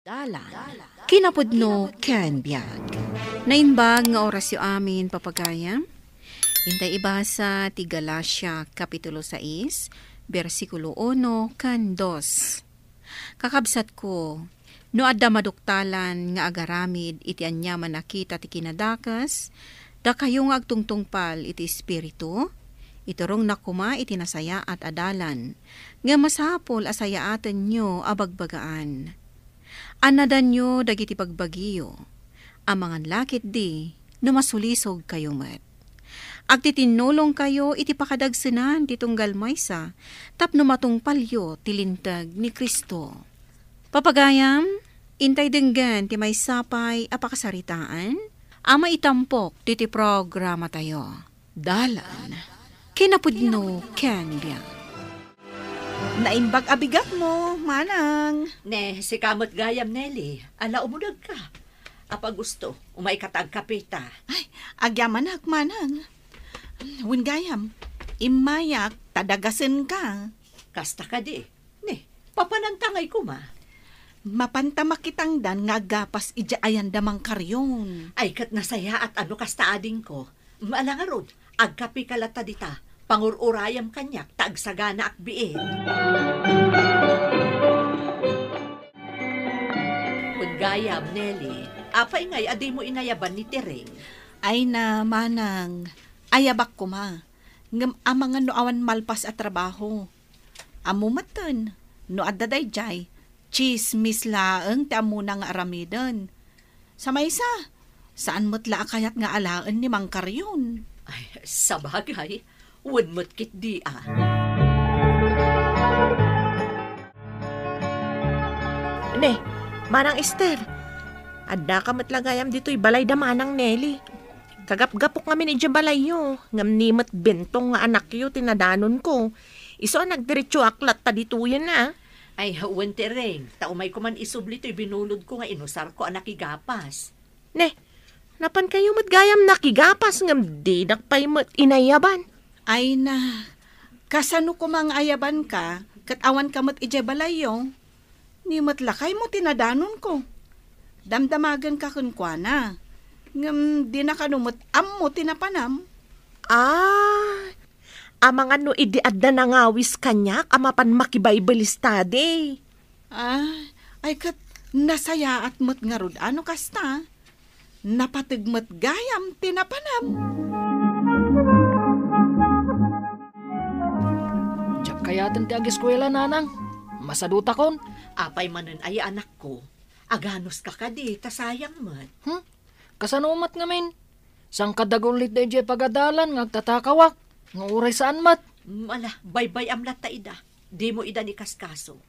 Dalan. Kinapudno ken biag. Nainbag nga orasyo amin papagayam. Intay ibasa ti Galacia Kapitulo 6, versikulo 1 kan 2. Kakabsat ko, no adda maduktalan nga agaramid iti anyaman nakita ti kinadakas, da kayo nga agtungtungpal iti espiritu, iturong nakuma iti nasaya at adalan, nga masapol asayaaten nyo abagbagaan. Anadan nyo dagiti pagbagiyo, amangan lakit di, numasulisog kayo met. Agtitinulong kayo iti pakadagsenan ti tunggal maysa, tapno matungpalyo tilintag ni Kristo. Papagayam, intay denggan ti may sapay apakasaritaan, ama itampok ti programa tayo. Dalan, kinapudno ken biag. Naimbag abigat mo, manang. Ne, si kamot gayam, Nelly. Ala, umudag ka. Apa gusto, umay katag kapita. Ay, agyaman manang. Win gayam, imayak, tadagasin ka. Kasta ka di. Ne, papanantangay ko ma. Mapantama kitang dan nga gapas ija ayan damang karyon. Ay, kat nasaya at ano kasta ading ko. Maalangarod, agkapi kalata dita. Pangururayam kanyak, taagsagana akbiin. Gayam, Nelly. Apay ngay, aday mo inayaban ni Tereng. Ay na, manang. Ayabak ko ma. Ngam amangan no awan malpas at trabaho. Amumatan, no adaday jay. Chismis laeng ti amuna nga aramidon. Sa maysa, saan mo't laakayat nga alaan ni Mang Karyon? Ay, sabagay. Wunmot kit di ah. Ne, manang Esther, adda ka matlagayam dito'y balay da manang Nelly. Kagap-gapok kami ni balay yo, ngam nimot bentong nga anak yo tinadanon ko. Iso nagdiretso aklat ta dito yan na. Ay, huwan Tereng, taumay ko man isubli to'y binulod ko nga inusar ko anak igapas. Ne, napan kayo matgayam nakigapas ngam di nakpay mat inayaban. Ay na, kasano ko mang ayaban ka, katawan ka mat ije balayo, ni matlakay mo tinadanon ko. Damdamagan ka kunkwana, ngam di na kanumot mo tinapanam. Ah, amang ano idiadda na ngawis kanyak, amapan makibible study. Ay kat nasaya at mat ngarud, ano kasta? Napatigmat gayam tinapanam. Kaya ti ag-eskwela, nanang. Masaduta kon. Apay manen ay anak ko. Aganos ka kadi, tasayang man. Kasanumat ngamin. Sang kadagulit na ije pagadalan, ngagtatakawak. Nga uray saan mat. Ala, baybay amlat ta ida. Di mo ida ni kaskaso.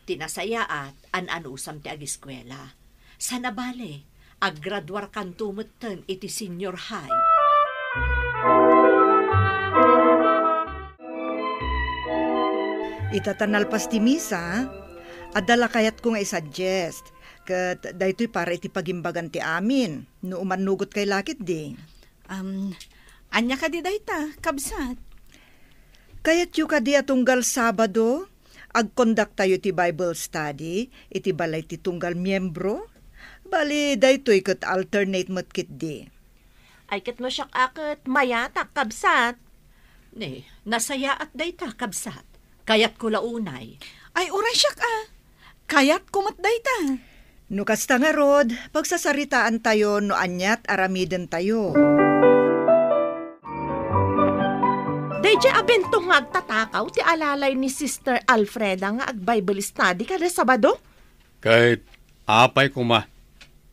Tinasaya at an-anusam ti ag-eskwela. Sana bale, aggraduar kan tumutten iti senior high. Itatanalpas ti misa, adala kayat ko nga i-suggest, kat daytoy para iti pagimbagan ti amin, no umanugot kay lakit di. Anya ka di dayta, kabsat? Kayat yu ka di atunggal Sabado, ag-conduct tayo ti Bible study, iti balay ti tunggal miyembro, bali daytoy kat alternate matkit di. Ay kat mo siyak akit, mayatak kabsat. Ne, nasaya at dayta kabsat. Kayat ko launay. Ay, uray siyak Kayat kumatday ta. No kasta nga rod, pagsasaritaan tayo no anyat aramiden tayo. Dayjay abentong nga agtatakaw ti alalay ni Sister Alfreda nga ag-Bible study kada Sabado? Kahit apay ko ma.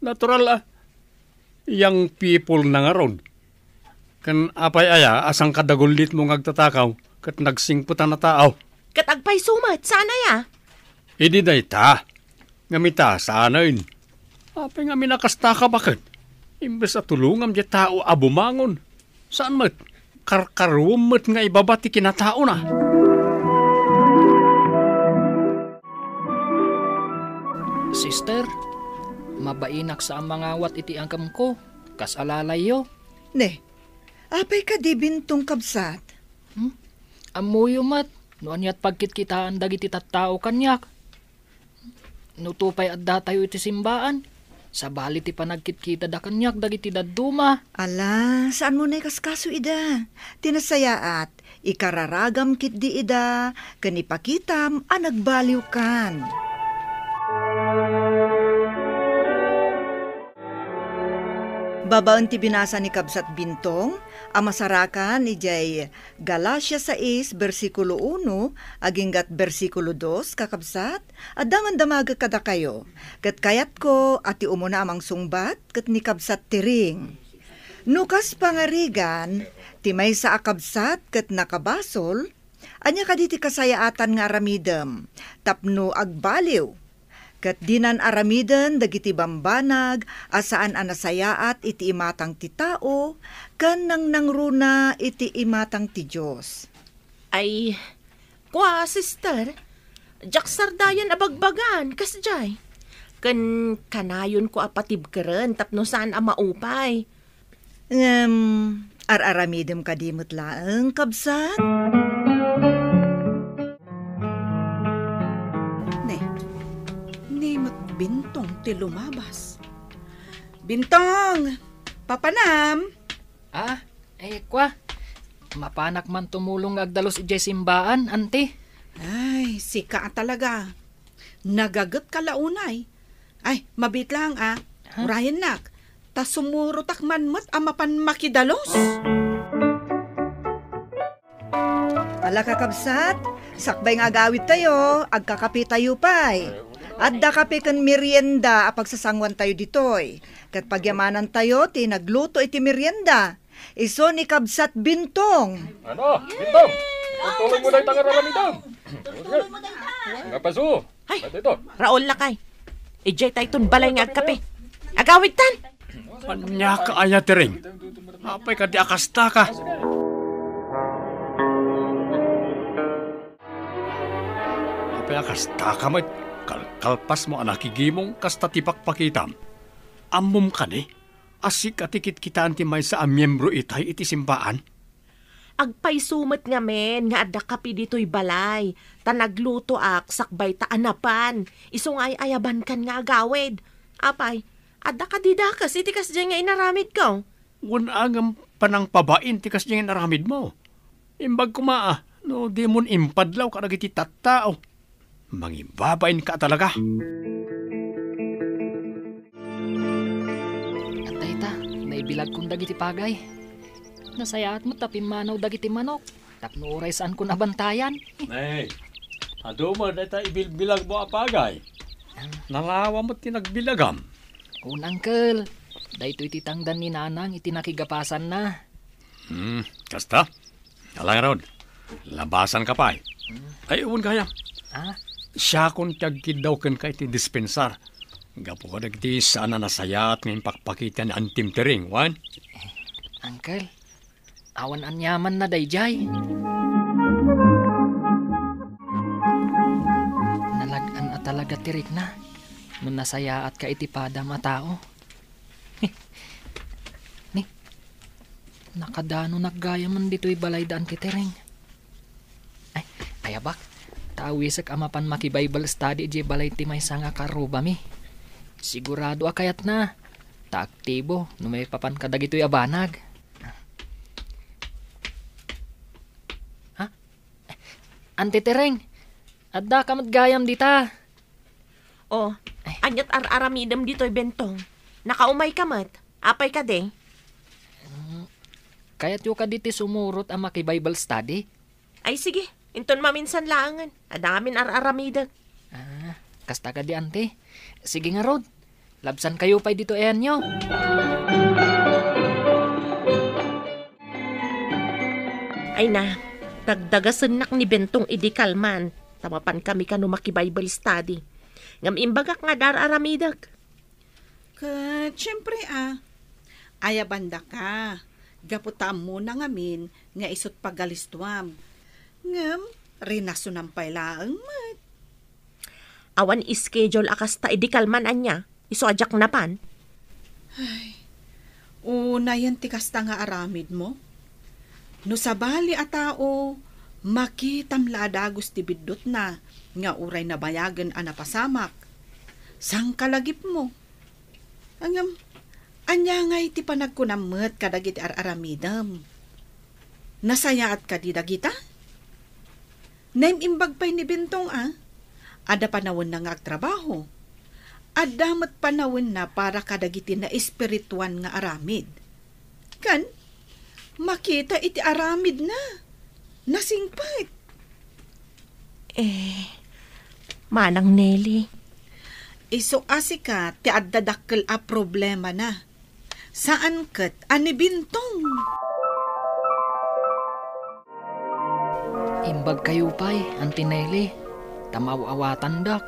Natural Yang people na nga rod. Kan apay aya, asang kadagulit mong agtatakaw, kat nagsingputan na tao. Katagpay sumat, sana ya? Idi day ta. Ngamita, sana yun. Apay nga minakasta ka bakit? Imbes at tulungam di tao abumangon. Saan mat? Karkarumot nga ibabati kinatao na. Sister, mabainak sa mga wat iti angkam ko. Kas alalay yo. Ne, apay ka di bintong kabsat. Amuyo mat. Noan yat pagkitkitaan dagiti tattao kanyak. Nutupay adda tayo iti simbaan. Sa bali ti panagkitkita da kanyak dagiti dadduma. Ala, saan mo na kaskaso ida? Tinasayaat, ikararagam kit di ida, kanipakitam, nagbaliw kan. Babaan ti binasa ni Kabsat Bintong, amasarakan ijay Galacia 6, versikulo 1, aginggat versikulo 2, kakabsat, adaman damaga kada kayo. Kat kayat ko, ati umuna amang sungbat, kat ni Kabsat tiring. Nukas pangarigan, ti may sa akabsat, kat nakabasol, anya kaditi kasayaatan nga aramidem, tapno agbaliw. Kat dinan aramiden dagiti bambanag asaan anasayaat iti imatang ti tao kan nang nangruna iti imatang ti Diyos. Ay, kwa, sister, jaksar dayan abagbagan, kasjay. Kan kanayon ko apatib keren, tapno saan maupay. Araramidem kadimot laeng, kabsat? Bintong ti lumabas. Bintong! Papanam! Kwa. Mapanak man tumulong agdalos ijay simbaan, ante. Ay, sika talaga. Nagagat ka launay. Ay, mabit lang Urayan nak. Ta sumurutak man mat amapan makidalos. Ala kakabsat, sakbay nga agawit tayo, agkakapi tayo pa'y. Adda kape kan merienda apagsasangwan tayo ditoy. Kat pagyamanan tayo, tinagluto iti merienda. Iso ni Kabsat Bintong. Ano? Bintong! Tutulong mo na yung tangararamitang. Nga paso. Ay, ito. Raol lakay. Ijay tayo itong balay nga agkape. Agawit tan! Panya ka aya tering. Apay ka di akasta ka. Apay akasta ka mo. Kalpas mo anakigimong kasta tipakpakitam. Amom ka ni, asik atikit kitaan ti may sa amyembro itay iti simbaan. Agpaisumet nga men, nga adda kapi dito'y balay. Tanagluto sakbay ta anapan. Isong ay ayaban kan nga agawid. Apay, adda ka didakas, itikas dyan nga inaramid ko. Wanagam panang pabain tikas dyan inaramid mo. Imbag kumaa, no di mon impadlaw ka nagiti tattao. Mangibabain ka talaga. Antay ta, naibilag kong dagiti pagay. Nasayaat mo tapin manaw dagiti manok. Tapno oray saan ko nabantayan. Nay, ado mo na ita ibilbilag mo apagay. Nalawa mo tinagbilagam. Unangkel, dahito ititangdan ni nanang itinakigapasan na. Kasta? Alang rod, labasan ka pa. Ay, uwan kaya. Siya kung tagkidaw kan ka iti dispensar. Gapo ka nagti sana nasayat ngayon pakpakitan ni Antim Tering, wan? Uncle, awan anyaman na dayjay. Nalagan at talaga tirik na. Nung nasayaat ka itipada matao. Ni, nakadano naggaya man dito'y balay daan titering. Ay, ayabak. Tawisak amapan maki-Bible study di balay ti may sanga karuba mi. Sigurado akayat na. Taaktibo, no may papan kadagito'y abanag. Ante Tereng, adda ka matgayam dita. Oh, anyat aramidam dito'y Bentong. Nakaumay ka mat. Apay ka de. Kaya't yung ka diti sumurot ang maki-Bible study. Ay sige, inton maminsan laangan. Adamin aramidag. Kasta ka di ante. Sige nga Rod, labsan kayo pa'y dito eyan nyo. Ay na, dagdagasan nak ni Bentong idikalman. Tamapan kami ka no maki-Bible study. Ngam imbagak nga aramidag. Kat, syempre ayabanda ka. Gaputam mo na ngamin nga isot pagalistuam. Ngam, rinaso ng pailaang mat. Awan ischedule akas ta idikalman anya. Iso ajak napan. Ay, una yan tikas ta nga aramid mo. No sabali a tao, makitam ladagos ti bidot na, nga uray na bayagan a napasamak. sang kalagip mo. Angam, anya nga iti panagkunamot kadagiti aramidam. Nasayaat ka di dagita? Naimbag pa'y ni Bentong Ada panawon na nga agtrabaho. Adamat panawon na para kadagiti na espirituan nga aramid. Kan, makita iti aramid na. Nasingpit. Manang Nelly. Iso asika ti addadakkel a problema na. Saan ket ani Bintong? Imbag kayo pa'y, Auntie Nelly. Tamaw-awatan dak.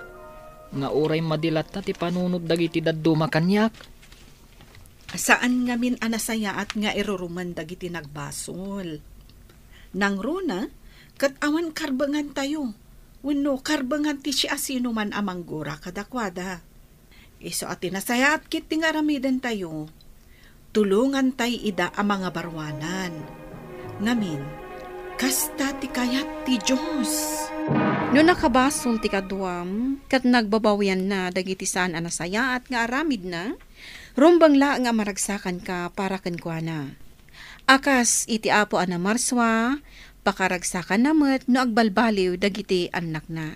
Nga oray madilat ta ti panunod dagiti daddo makanyak. Saan ngamin anasaya at nga iruruman dagiti nagbasol. Nang runa, kat awan karbangan tayo. Wenno karbangan ti siya sino man amang gura kadakwada. Iso at tinasaya at kit tingaramidan tayo. Tulungan tay ida ang mga barwanan. Ngamin, kasta ti kayat ti Diyos. No nakabasol ti kaduam, kat nagbabawian na dagiti saan anasaya at nga aramid na, rumbang la nga maragsakan ka para kenkwana. Akas iti apo ana marswa, pakaragsakan namet no agbalbaliw dagiti anak na.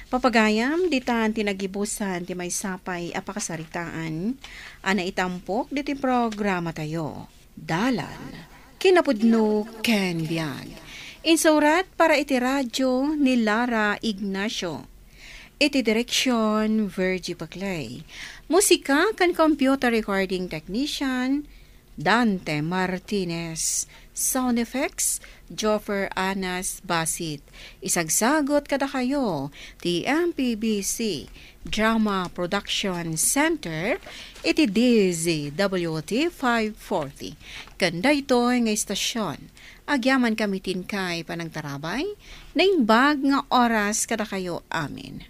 Papagayam, ditan tinagibusan ti may sapay apakasaritaan, ana itampok diti programa tayo. Dalan, kinapudno Ken Biag. Insurat para iti radyo ni Lara Ignacio. Iti direksyon Virgie Paclay. Musika kan computer recording technician Dante Martinez. Sound effects Joffer Anas Basit. Isagsagot kada kayo ti MPBC Drama Production Center iti DZWT 540. Kanda ito nga istasyon. Agyaman kami tin kay panagtarabay na imbag nga oras kada kayo amin.